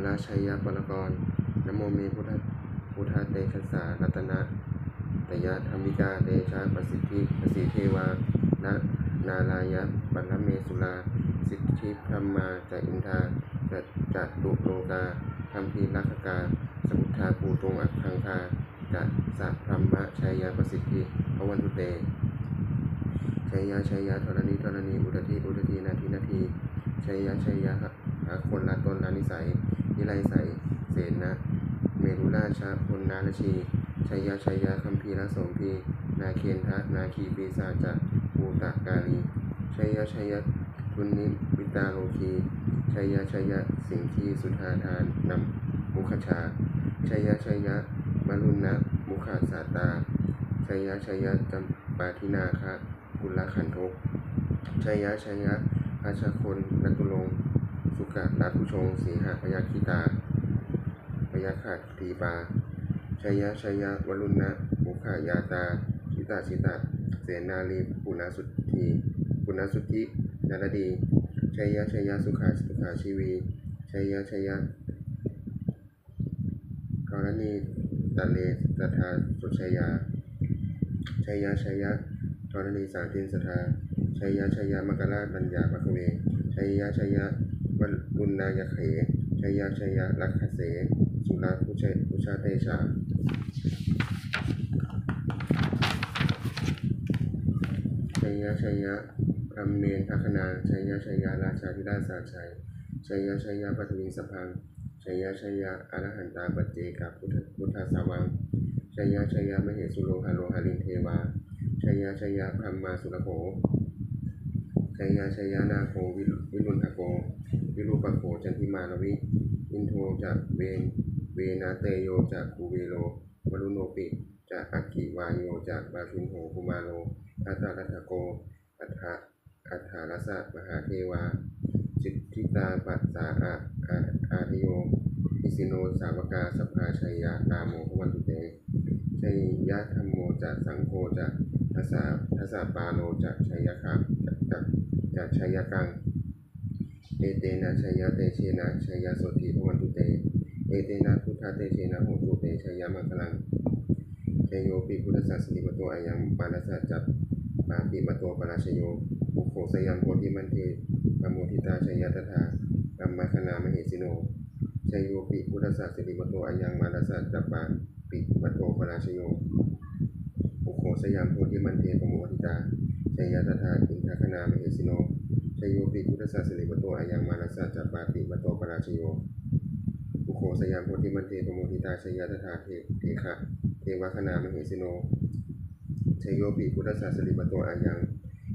ราชัยยะปรกรนะโมเมพุทธเตชะสารัตนะตยะธรรมิกาเตชะประสิทธิเทวานะนาลายะปัรเมสุราสิทธิพรหมาจะอินทาจะตุโลกาคัมภีรักขกาสมุทธาภูตงอัคคังคาจะสัพพรหมชัยยะประสิทธิภวันตุเตชัยยะธรณีอุทธินาทีชัยยะคนละตนละนิสัยนิไลใสเสนะเมรุราชพลนาลชีชัยยะคัมภีรสมพีนาเคนทะนาคีปีศาจภูตกาลีชัยยะทุนนิวิตาโลคีชัยยะสิงคีสุธาทานนำมุขชาชัยยะมรุณนะมุขาสาตาชัยยะจำปาทินาคะกุลขันทกชัยยะราชคนนัตุลงสุกะราทุชงสีหพยัคขิตาพยัคฆตีปาชัยยะวรุณนะมุขายาตาชิตาเสนาลีปุณสุทธินารดีชัยยะสุขาชีวีชัยยะกรณีตัเลสทาสุชัยยาชัยยะกรณีสาธินสทาชัยยะมกราบัญญาภคเวชัยยะวรุณายเขชัยยะลักขเสสุราพุชาเตชาชัยยะพรหมเมนทัคนาชัยยะราชาธิราชสาชัยชัยยะปัทวิงสพังชัยยะอรหันตาปัจเจกพุทธสาวังชัยยะมเหสุโลหาลินเทวาชัยยะพรหมาสุรโขชัยยะนาโควิรุณทโกวิรูปโขจันทิมาลวิอินโทจากเวนาเตโยจากคูเวโลวรุโนปิจากอักขิวายโยจากบาชุนโหภูมาโลอัตตารัตโกอัฏฐารสะมหาเทวาจิตทิตาปัสสาอาทโยอิสิโนสาวกาสภาชัยยะนาโมภวันตุเตชัยยะธัมโมจากสังโฆจากทัสสะปาโลจากชัยยะคังจากชัยยะกังเอเตนะชัยยะเตเชนะชัยยะโสติภวันตุเตเอเตนะพุทธเตเชนะโหตุเตชัยยะมังคลังชัยโยปิพุทธศาสนิปโตอายังปานัสสะจัปปาติมโตปราชโยบุโขสยัมโพธิมันเทปโมทิตาชัยยะตถากัมมคณามเหสิโนชัยโยปิพุทธศาสนิปโตอายังมานัสสะจัปปาติมโตปราชโยบุโขสยัมโพธิมันเทปโมทิตาชัยยะตถาอินทคณามเหสิโนชัยโยปิพุทธศาสนิปโตอายังมานัสสะจัปปาติมโตปราชโยบุโขสยัมโพธิมันเทปโมทิตาชัยยะตถาเทวคณามเหสิโนชัยโยปิพุทธศาสนิปโตอายัง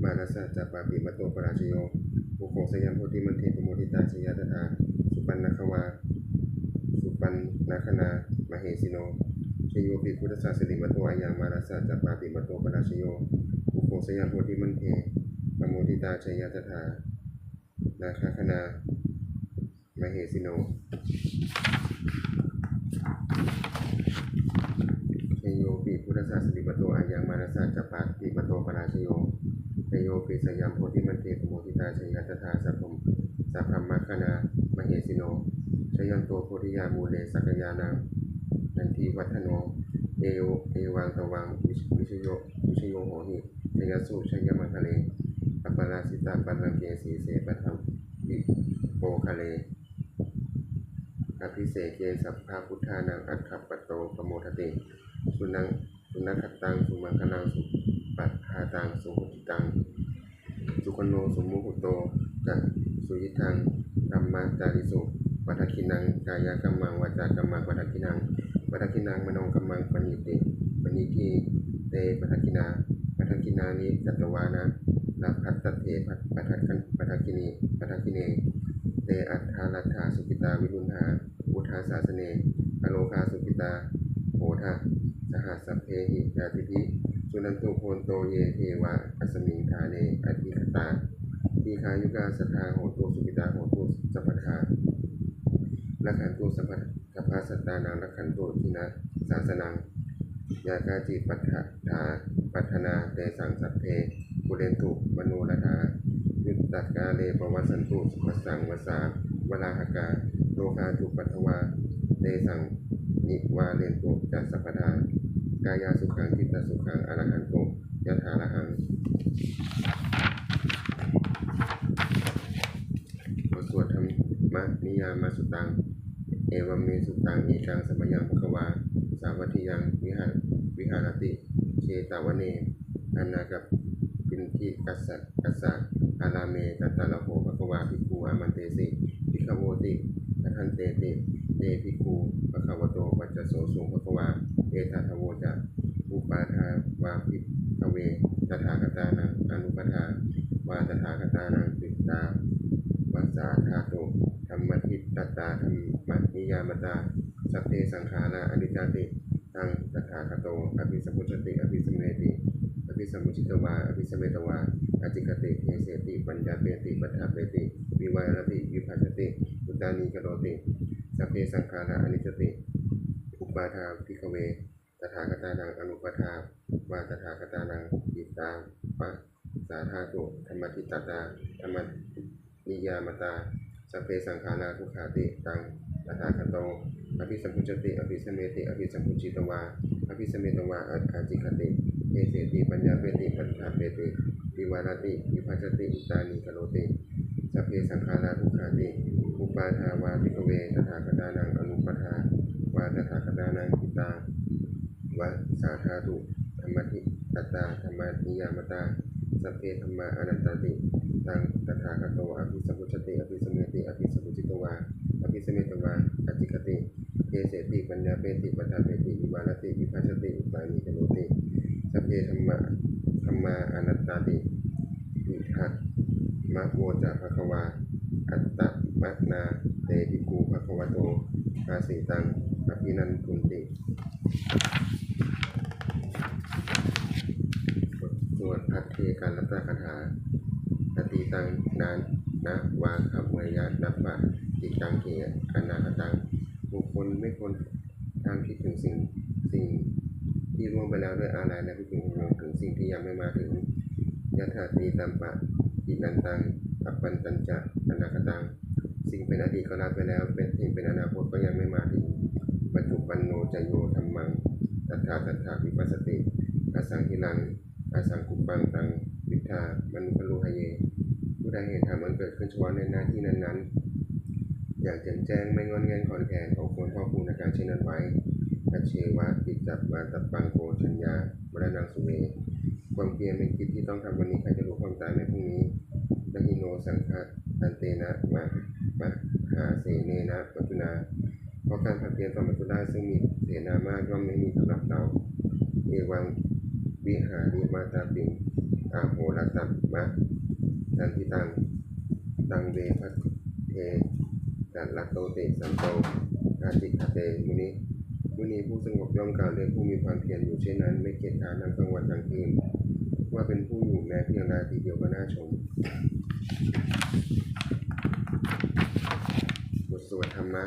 มานัสสะจัปปาติมโตปราชโยบุโขสยัมโพธิมันเทปโมทิตาชัยยะตถาสุปันนคณามเหสิโนชัยโยปิพุทธศาสนิปโตอายังมานัสสะจัปปาติมโตปราชโยบุโขสยัมโพธิมันเทปโมทิตาชัยยะตถานาคคณามเหสิโนชัยโยปิพุทธศาสนิปโตอายังมานัสสะจัปปาติมโตปราชโยชัยโยปิสยัมโพธิมันเทปโมทิตาชัยยะตถาสัพพมคณามเหสิโนชยันโตโพธิยามูเลสักยานังนันทิวัฒโนเอวังตวังวิชโยโหหิชยสุชยมังคะเลอปราสิตาปัลลังเกสีเสปะธรรมวิโปคะเลอภิเสเกสัพพะพุทธานังอัคคัปปโตปโมทติสุนัขตังสุมังคลังสุปัฏฐาตังสุหุติตังสุขโนสุมุหุโตจักสุยิทังธัมมาจาริสุปัฏฐคินังกายกัมมังวาจากัมมังปัฏฐคินังมโนกัมมังปณิทิเตปัฏฐคินานิกัตตวานะลาภัตตเถปัฏฐคิเนเตอัฏฐารัฏฐาสุขิตาวิรุณหาอุทาสาสเนอโลคาสุขิตาโหทะสหัสสพเพหิยาติภิสุนันตุโพนโตเยเทวะอัสมิงฐาเนอธิคตาทีคายุกาสัทธาโหตุสุขิตาโหตุสัพพทาลักขันตุสัพพะสัตตานังลักขันตุทินะศาสนังยากาจิปัฏฐนาเตสังสัพเพปุเรนตุมโนรถายุตตกาเลปวัสสันตุสุขสังวสาวราหกา โลคาทุปัทวาเตสังนิวาเลนโตจัสสัพพทากายาสุขังจิตตสุขังอรหันโตยถาระหังบทสวดธรรมนิยามาสุตังเอวัมเมสุตังเอกังสมยังภควาสาวัติยังวิหารติเชตาวเนอนากับปินทิกัสสะอาราเมกัตตะละโหภควาภิกขุอามันเตสิภิกขโวติกทันเตติเตภิกขุภควโตปัจจโสสุภควาเอตถะโวจะอุปาทาวาภิกขเวตถาคตานังอนุปทาวาตถาคตานังติตาวาสาธาโตธรรมทิตตาธรรมนิยามตาสัพเพสังขาราอนิจจติตังตถาคโตอภิสัมพุชติอภิสัมเนติอภิสัมมุชิตวาอภิสัมเมตวาอจิกติเทเสติปัญญาเปติปัฏฐาเปติวิวายติวิภัชติอุตานีกโรติสัพเพสังขาราอนิจจติอุปาทาภิกขเวตถาคตานังอนุปทาวาตถาคตานังอิตาปะสาธาโตธรรมทิตตาธรรมนิยามตาสัพเพสังขาราทุกขาติตังตถาคโตอภิสัมพุชติอภิสัมเมติอภิสัมพุชิตวาอภิสัมเมตวาอาจิคติเทเสติปัญญาเปติปัฏฐาเปติวิวารติวิภัชติอุตานีกโรติสัพเพสังขาราทุกขาติอุปาทาวาภิกขเวตถาคตานังอนุปทาวาตถาคตานังอิตาวะสาธาตุธรรมทิตตาธรรมนิยามตาสัพเพธัมมาอนันตติตังตถาคโตอภิสัมพุชติอภิสัมเมติอภิสัมพุจิตวาอภิสัมเมตวาอจิคติเทเสติปัญญาเปติปัฏฐาเปติวิวารติวิภัชติอุปานีกโรติสัพเพธัมมาอนัตตติวิทัตมะโวจะภควาอัตตมะนาเตภิกขุภควโตภาสิตังอภินันทุนติสวดพัทเทการรัตถคาถาอติตังนานนะวาคเมยะนับปะติตังเขอนาคตังบุคคลไม่ควรทางคิดถึงสิ่งที่ล่วงไปแล้วด้วยอาลัยและพิจารณาถึงสิ่งที่ยังไม่มาถึงยถาตีตัมปะอินันตังอัปปันตัญจะอนาคตังสิ่งเป็นอดีตก็ละไปแล้วเป็นสิ่งเป็นอนาคตก็ยังไม่มาถึงปัจจุบันโนจโยธรรมังตัทธาวิปัสสติอสังคิลังอสังคุปปังตังวิทามนุปโลหะเยผู้ใดเห็นธรรมมันเกิดขึ้นเฉพาะในหน้าที่นั้นๆอย่างแจ่มแจ้งไม่งอนแงนขอนแขนของควรพ่อคูณในการเช่นนั้นไว้อเชวะติจับวาตับปังโกชัญญามรณังสุเมความเพียรเป็นกิจที่ต้องทำวันนี้ใครจะรู้ความตายในพรุ่งนี้นหิโนสังฆอันเตนะมหาเสเนนะปัจจุนาเพราะการเพียรต่อปัจจุได้ซึ่งมีเสนามากย่อมไม่มีสำหรับเราเอวังวิหาริมาตาปิงอาโหรัตัมมะจันทิตังเวพัทเทกัตลัตโตเตสันโตอาจิคเตมุนีผู้สงบย่อมกล่าวเรื่องผู้มีความเพียรอยู่เช่นนั้นไม่เกียจคร้านทั้งกลางวันกลางคืนว่าเป็นผู้อยู่แม้เพียงนาทีเดียวก็น่าชมบทสวดธรรมะ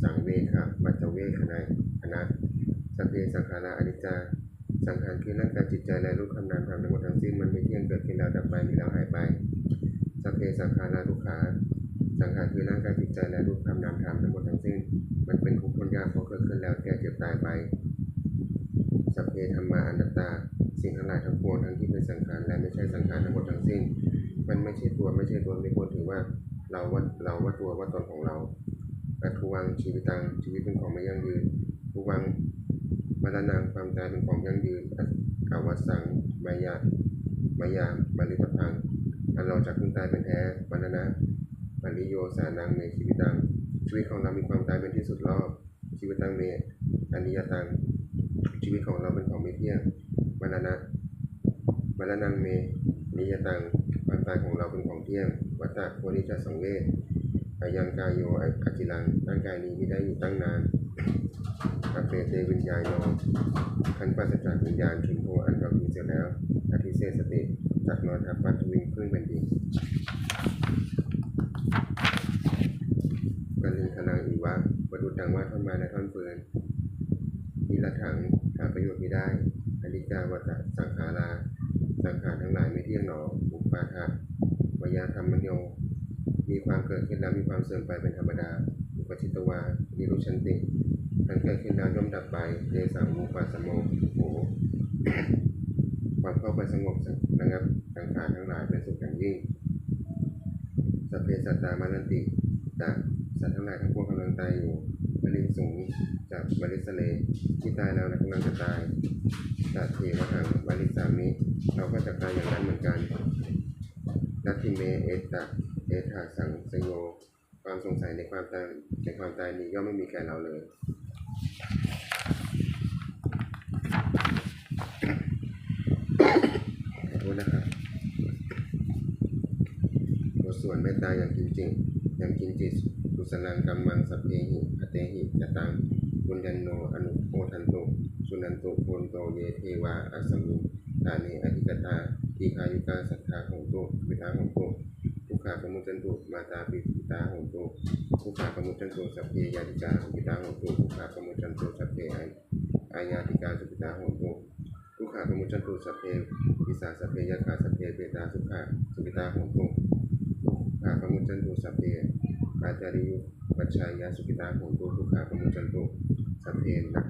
สังเวคปัจจเวคคณะสัพเพสังขาราอนิจจาสังขารคือร่างกายจิตใจและรูปคำนามธรรมทั้งหมดทั้งสิ้นมันไม่เที่ยงเกิดขึ้นแล้วดับไปมีแล้วหายไปสัพเพสังขาราทุกขาสังขารคือร่างกายจิตใจและรูปคำนามธรรมทั้งหมดทั้งสิ้นมันเป็นทุกข์ทนยากเพราะเกิดขึ้นแล้วแก่เจ็บตายไปสัพเพธัมมาอนัตตาสิ่งทั้งหลายทั้งปวงทั้งที่เป็นสังขารและไม่ใช่สังขารทั้งหมดทั้งสิ้นมันไม่ใช่ตัวไม่ควรถือว่าเราว่าตัวว่าตนของเราอัตถุวังชีวิตังชีวิตเป็นของไม่ยั่งยืนทุวังมรณังความตายเป็นของยั่งยืนอวสังมายาบริปังอันเราจากขึ้นตายเป็นแท้มรณะปริโยสานังในชีวิตังชีวิตของเรามีความตายเป็นที่สุดรอบชีวิตังเมอนิยตังชีวิตของเราเป็นของไม่เที่ยงมรณังเมนิยตังความตายของเราเป็นของเที่ยงวัฏฏะโพนิจจสังเวชอายังกายโยอจิลังร่างกายนี้ไม่ได้อยู่ตั้งนานอเปเตวิญญาโนขันปัสสจากวิญญาณชุนโธอันเราทิ้งเสียแล้วอธิเสสติจากนอนทับปัตวิงพึ่งเป็นดินกันลิงขนังอีวะบดุจดังว่าท่อนไม้และท่อนฟืนนิรัถังหาประโยชน์ไม่ได้อนิจจาวัฏสังขาราสังขารทั้งหลายไม่เที่ยงหนออุปาทะวยาธรรมโยมีความเกิดขึ้นแล้วมีความเสื่อมไปเป็นธรรมดาอุ ปชิตวานิรุชันติอันเกิดขึ้นแล้วย่อมดับไปเตสังมุปัสสโมโหความเข้าไปสงบระงับสังขารทั้งหลายเป็นสุขอย่างยิ่งสัพเพสัตตามนันติจากสัตว์ทั้งหลายทั้งปวงกำลังตายอยู่บริสุงจากบริสเลที่ตายแล้วและกำลังจะตายจากเทวหังบริสามิเราก็จะตายอย่างนั้นเหมือนกันนัตถิเมเอตถาสังสโยความสงสัยในความตายนี้ย่อมไม่มีแก่เราเลยขอโทษนะครับบทสวดเมตตาอย่างจริงๆอย่างจริงจิตกุศลังกัมมังสัพเพหิอเตหิยตังบุญญันโนอนุโมทันตุสุนันตุโพนโตเยเทวาอัสสมิตาเนอธิกตาทีคายุกาสัทธาโหตุวิทาโหตุทุกขาปมุจจันตุมาตาปิตาโหตุทุกขาปมุจจันตุสัพเพยาติกาสุปิตาโหตุทุกขาปมุจจันตุสัพเพอายาติกาสุปิตาโหตุทุกขาปมุจจันตุสัพเพวิสาสัพเพยะขาสัพเพเปตาสุขาสุปิตาโหตุทุกขาปมุจจันตุสัพเพอาจาริยุปัจฉายาสุปิตาโหตุทุกขาปมุจจันตุสัพเพนัก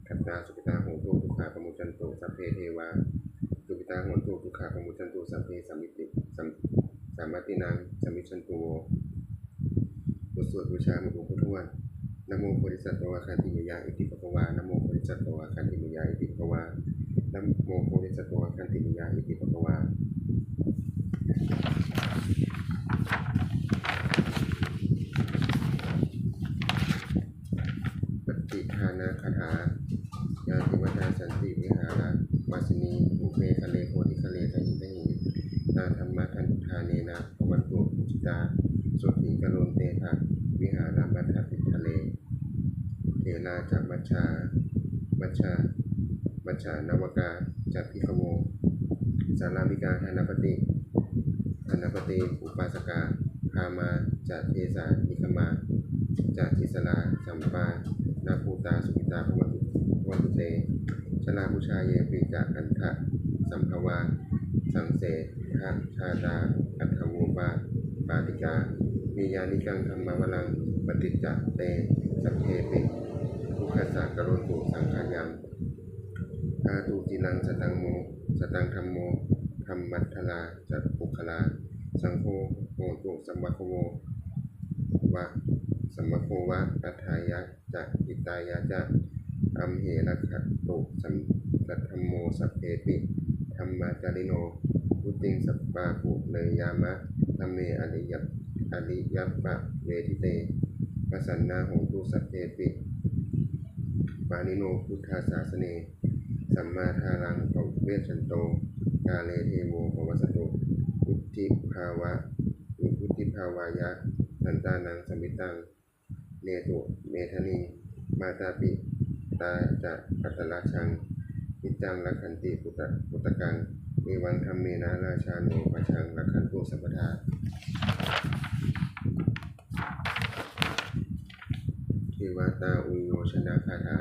ขัตตาสุปิตาโหตุทุกขาปมุจจันตุสัพเพเทวาสุปิตาโหตุทุกขาปมุจจันตุสัพเพสามัตินังสมิชันตุบทสวดบูชาหลวงปู่ทวดนะโมโพธิสัตว์โตอาคันติมยาอิติปะวานะโมโพธิสัตว์โตอาคันติมยาอิติปะวานะโมโพธิสัตว์โตอาคันติมยาอิติปะวาปฏิทานาคาถายาติวัฏสันติวิหารวาสินีอุเมคะเลโพธิคะเลทหิทหินาธรรมะทันทาเนนะภวันตุจิตาสุติกโลนเตถะวิหารามัทธติทะเลเทนาจากมัชานวกาจากพิขโมสารามิกาธนปฏิอุปาสกาคามาจากเทสานิคมาจากทิสลาสัมปานาภูตาสุปิตาภวันตุเตชลาพุชาเยปิจากอันทะสัมภวาสังเสทะชาดาอัฏฐโวปาติกามียานิกังธรรมวลังปฏิจจเตสัพเพปิทุกขสากโรตุสังขายังอาตูจินังสตังธรรมโมธรรมัทธลาจัตปุคลาสังโฆโหตุสัมมะโควะปัฏฐายะจะอิตายะจะอัมเหระขัตตุสัมสัทธัมโมสัพเพปิธรรมาจาริโนพุติงสัพปาปุเนยามะธัมเมอริยปะเวทิเตปัสสันนาโหตุสัพเพปิปานิโนพุทธาสาสเนสัมมาทารังภเวชันโตกาเลเทโวภวสตุพุทธิภาวายะสันตานังสมิตังเนตุเมธนีมาตาปิตาจะปัตตละชังนิจังลักขันติปุตตกังเอวังธัมเมนะราชาโนปัชังลักขันตุสัพพทาเทวตาอุโยชนะคาถา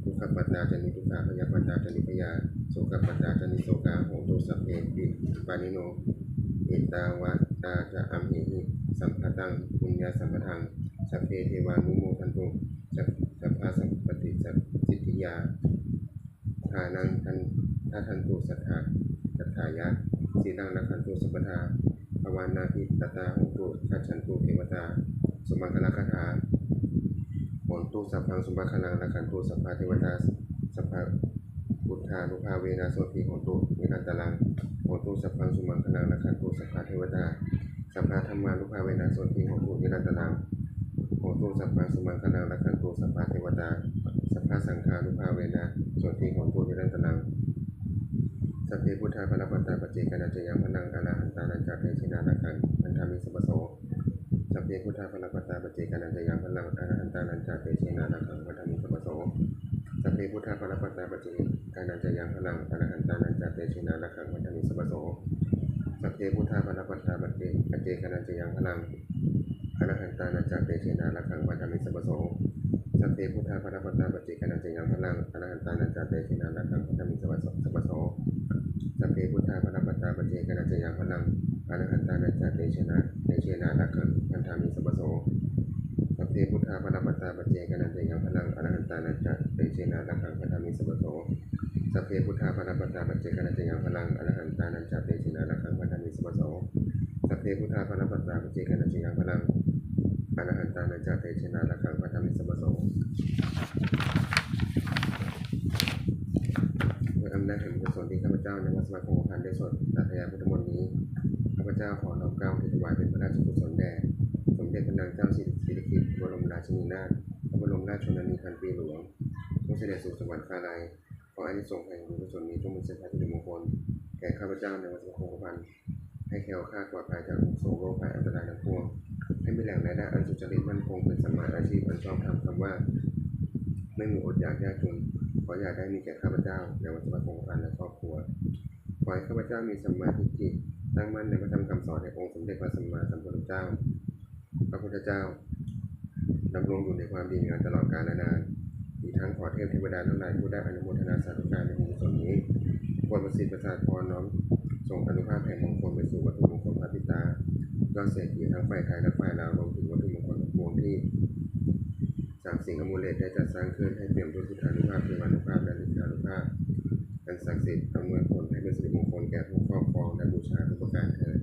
ทุกขปัตตาจนิทุกขาพยาปัตตาจนิพยาโสกปัตตาจนิโสกาโหตุสัพเพปิปานิโนเอตาวะตาจะอัมเหหิสัมภตังปุญญาสัมปทังสัพเพเทวานุโมทันตุสัพพะสัมปติสิทธิยาทานังทันตุสัทธายะสีลังรักขันตุสัพพทาภวานาภิตตาโหตุขัจฉันตุเทวตาสุมังคลคาถาโหตุสัพพังสุมังคลังรักขันตุสัพพะเทวตาสัพพะพุทธานุภาเวนะโสติโหตุนิรันตรังโหตุสัพพังสุมังคลังรักขันตุสัพพะเทวตาสัพพะธรรมานุภาเวนะโสติโหตุนิรันตรังโหตุสัพพังสุมังคลังรักขันตุสัพพะเทวตาสัพพะสังฆานุภาเวนะโสติโหตุนิรันตรังสัพเพพุทธาภรปัตตาปเจกนัจจยังพนังอรหันตานันจัตเตชินานักขังอันธามิสัพพโสสัพเพพุทธาภรปัตตาปเจกนัจจยังพนังอรหันตานันจัตเตชินานักขังอันธามิสัพพโสสัพเพพุทธาภรปัตตาปเจกนัจจยังพนังอรหันตานันจัตเตชินานักขังอันธามิสัพพโสสัพเพพุทธาภรปัตตาปเจกนัจจยังพนังอรหันตานันจัตเตชินานักขังอันธามิสัพพโสสัพเพพุทธาภรปัตตาปเจกนัจจยังพลังอรหันตานันจัตเตชินานักขังอันธามิสัพพโสสัพเพพุทธาภรปัตตาปเจกนัจจยังพลังอรหันตานันจัตเตชินานักขังอันธามิสัพพโสสัพเพ เพพุทธาปรปัตตาปเจกนันเตยังพลังอรหันตานัจจะเตเชนะระฆังพัทธามิสัพพโสสัพเพพุทธาปรปัตตาปเจกนันเตยังพลังอรหันตานัจจะเตเชนะระฆังพัทธามิสัพพโสสัพเพพุทธาปรปัตตาปเจกนันเตยังพลังอรหันตานัจจะเตเชนะระฆังพัทธามิสัพพโสด้วยอำนาจแห่งกุศลที่ข้าพเจ้าในวัดสมาคมพันธ์ได้สวดสาธยายพุทธมนต์นี้ข้าพเจ้าขอน้อมเกล้าถวายเป็นพระราชกุศลแด่สมเด็จพระนางเจ้าสิริกิติ์บรมราชินีนาถพระบรมราชชนนีพันปีหลวงผู้เสด็จสู่สวรรคาลัยขออานิสงส์แห่งบุญกุศลนี้จงเป็นสิริมงคลแก่ข้าพเจ้าในวัดสมาคมพันธ์ให้แคล้วคลาดปลอดภัยจากทุกโศกโรคภัยอันตรายทั้งปวงให้มีแหล่งรายได้อันสุจริตมั่นคงเป็นสัมมาอาชีพอันชอบธรรมคำว่าไม่มีอดอยากยากจนขออย่าได้มีแก่ข้าพเจ้าในวัดสมาคมพันธ์และครอบครัวขอให้ข้าพเจ้ามีสัมมาทิฏฐิตั้งมั่นในพระธรรมคำสอนแห่งองค์สมเด็จพระสัมมาสัมพุทธเจ้าพระพุทธเจ้าดำรงอยู่ในความดีงามตลอดกาลนานอีกทั้งขอเทพเทวดาทั้งหลายผู้ได้อนุโมทนาสาธุการในบุญกุศลนี้ควรประสิทธิ์ประสาทพรน้อมส่งอนุภาพแห่งมงคลไปสู่วัตถุมงคลพระปิตายอดเศรษฐีทั้งฝ่ายไทยและฝ่ายลาวรวมถึงวัตถุมงคลทั้งปวงที่สามสิ่งอมูลเลตได้จัดสร้างขึ้นให้เปี่ยมด้วยพุทธานุภาพเทวานุภาพและฤทธานุภาพอันศักดิ์สิทธิ์อำนวยผลให้เป็นสิริมงคลแก่ผู้ครอบครองและบูชาทุกประการเถิด